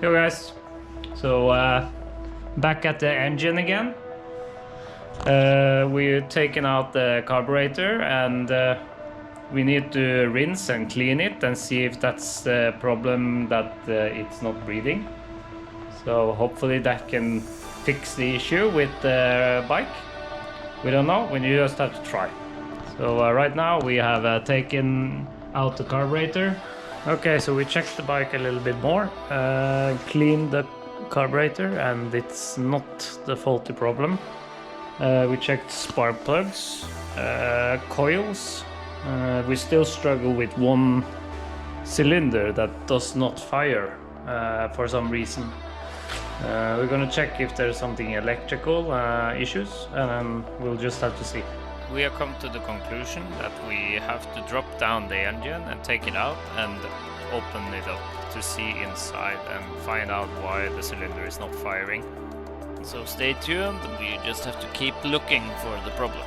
Yo guys, so back at the engine again. We're taking out the carburetor and we need to rinse and clean it and see if that's the problem that it's not breathing. So hopefully that can fix the issue with the bike. We don't know, we just have to try. So right now we have taken out the carburetor. Okay, so we checked the bike a little bit more, cleaned the carburetor, and it's not the faulty problem. We checked spark plugs, coils. We still struggle with one cylinder that does not fire for some reason. We're gonna check if there's something electrical issues, and then we'll just have to see. We have come to the conclusion that we have to drop down the engine and take it out and open it up to see inside and find out why the cylinder is not firing. So stay tuned, we just have to keep looking for the problem.